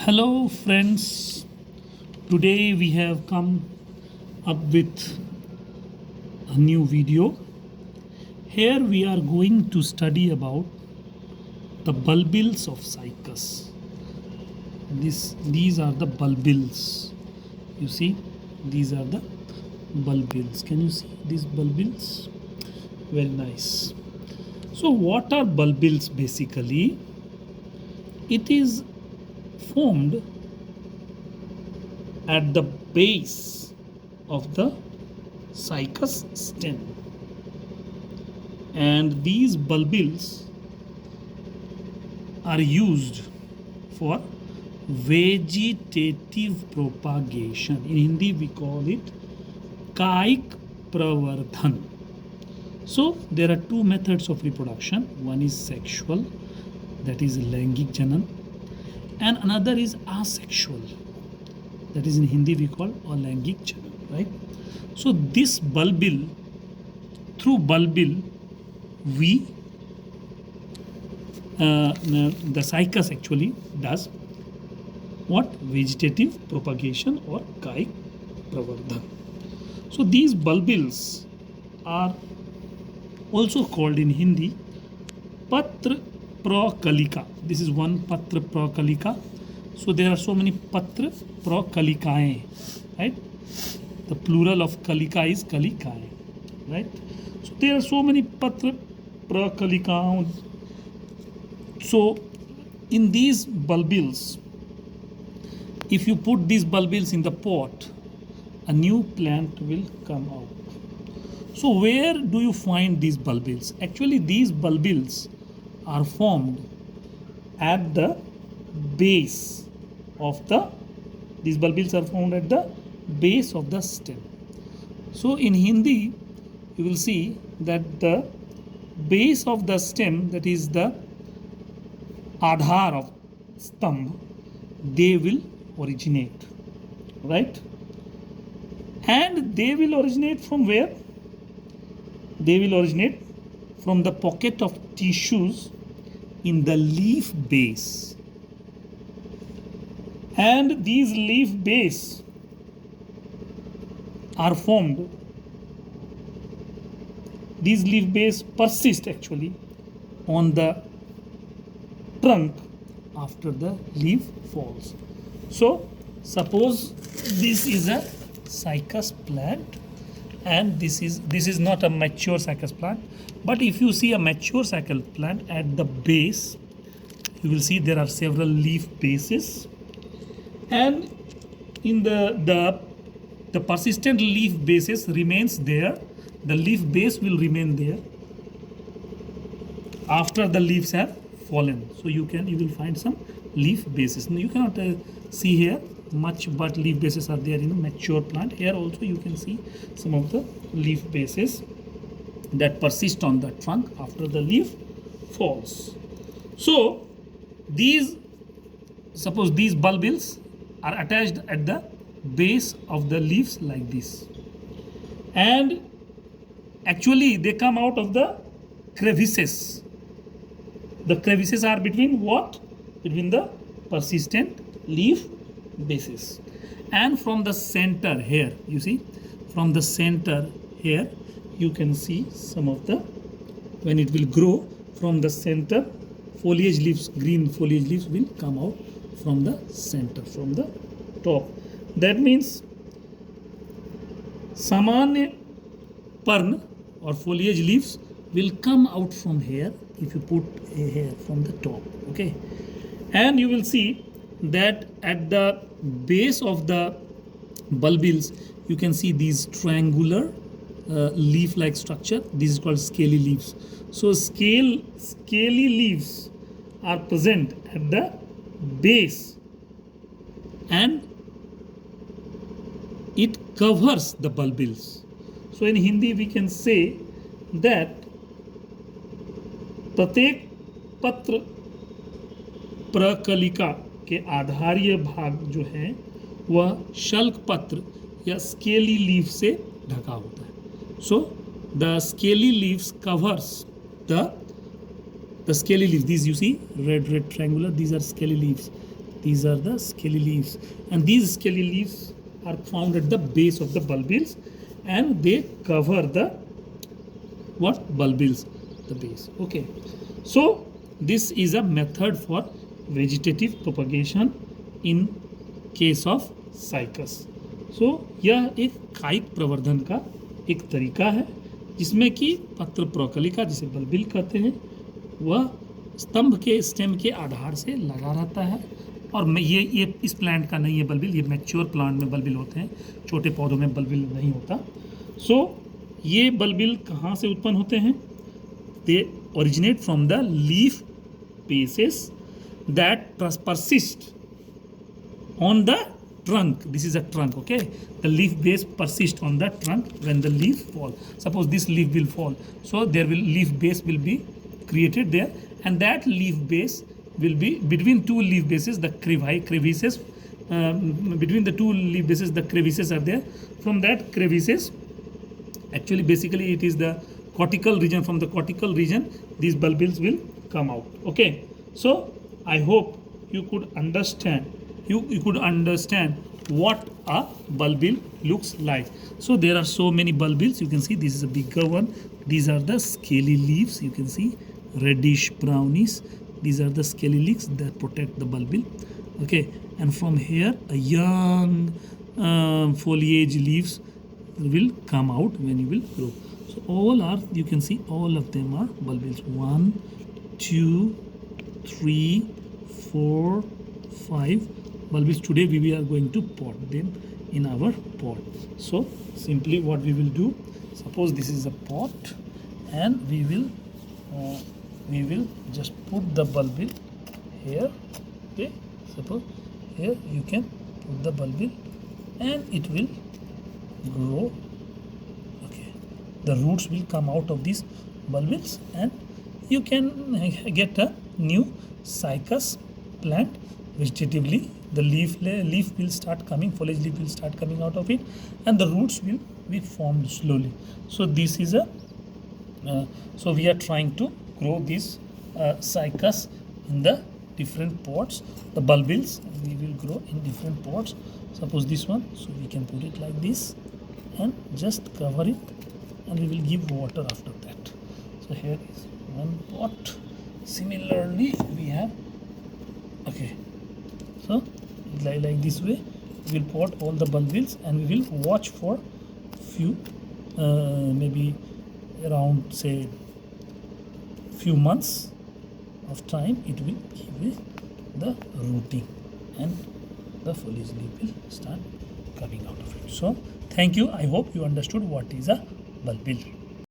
Hello, friends. Today we have come up with a new video. Here we are going to study about the bulbils of Cycas. These are the bulbils. You see, these are the bulbils. Can you see these bulbils? Very nice. So, what are bulbils basically? It is formed at the base of the Cycas stem, and these bulbils are used for vegetative propagation. In Hindi we call it kaik pravardhan. So there are two methods of reproduction. One is sexual, that is laingik janan, and another is asexual, that is in Hindi we call alaingik janan, right? So this bulbil, through bulbil we the Cycas actually does what? Vegetative propagation or kaik pravardhan. So these bulbils are also called in Hindi patra prakalika. This is one patra prakalika. So there are so many patra prakalikae, right? The plural of kalika is kalikae, right? So there are so many patra prakalika. So in these bulbils, if you put these bulbils in the pot, a new plant will come out. So where do you find these bulbils? Actually, these bulbils are formed at the base of these bulbils are found at the base of the stem. So in Hindi, you will see that the base of the stem, that is the adhar of stamb, they will originate, right? And they will originate from where? They will originate from the pocket of tissues in the leaf base. And these leaf base are formed. These leaf base persist actually on the trunk after the leaf falls. So suppose this is a Cycas plant, and this is not a mature Cycas plant, but if you see a mature Cycas plant, at the base you will see there are several leaf bases, and in the persistent leaf bases remains there. The leaf base will remain there after the leaves have fallen. So you will find some leaf bases. Now you cannot see here much, but leaf bases are there in a mature plant. Here also you can see some of the leaf bases that persist on the trunk after the leaf falls. So suppose these bulbils are attached at the base of the leaves like this, and actually they come out of the crevices. The crevices are between what? Between the persistent leaf bases. And from the center here, you see, from the center here, you can see some of the, when it will grow from the center, foliage leaves, green foliage leaves will come out from the center, from the top. That means samanya parn or foliage leaves will come out from here if you put a hair from the top, okay? And you will see that at the base of the bulbils you can see these triangular leaf-like structure. This is called scaly leaves. So scaly leaves are present at the base, and it covers the bulbils. So in Hindi we can say that प्रत्येक पत्र प्रकलिका के आधारीय भाग जो है वह शल्क पत्र या स्केली लीफ से ढका होता है. So the scaly leaves covers the scaly leaves. These you see red triangular, these are scaly leaves. These are the scaly leaves, and these scaly leaves are found at the base of the bulbils, and they cover the what bulbils, the base. Okay, so this is a method for vegetative propagation in case of Cycas. So यह एक कायिक प्रवर्धन का एक तरीका है जिसमें कि पत्र प्रोकलिका जिसे बल्बिल कहते हैं वह स्तंभ के स्टेम के आधार से लगा रहता है। और ये इस प्लांट का नहीं है बल्बिल, ये मैच्योर प्लांट में बल्बिल होते हैं, छोटे पौधों में बल्बिल नहीं होता। सो ये बल्बिल कहाँ से उत्पन्न होते हैं? They originate from the leaf bases that persist on the trunk. This is a trunk, okay? The leaf base persists on the trunk when the leaf fall. Suppose this leaf will fall, so leaf base will be created there, and that leaf base will be between two leaf bases, the crevices. Between the two leaf bases, the crevices are there. From that crevices, actually, basically, it is the cortical region. From the cortical region, these bulbils will come out. Okay, so I hope you could understand. You could understand what a bulbil looks like. So there are so many bulbils. You can see this is a bigger one. These are the scaly leaves. You can see reddish brownish. These are the scaly leaves that protect the bulbil. Okay, and from here a young foliage leaves will come out when you will grow. So all are, you can see all of them are bulbils. 1, 2, 3, 4, 5 bulbils. Today we are going to pot them in our pot. So simply what we will do, suppose this is a pot, and we will just put the bulbil here. Okay, suppose here you can put the bulbil and it will grow. Okay, the roots will come out of these bulbils and you can get a new Cycas plant vegetatively. The leaf will start coming, foliage leaf will start coming out of it, and the roots will be formed slowly. So this is a so we are trying to grow this Cycas in the different pots. The bulbils we will grow in different pots. Suppose this one, so we can put it like this and just cover it, and we will give water after that. So here is one pot. Similarly we have, okay, so like this way we will pot all the bulbils, and we will watch for few maybe around say few months of time. It will give the rooting and the foliage leaf will start coming out of it. So thank you. I hope you understood what is a bulbil.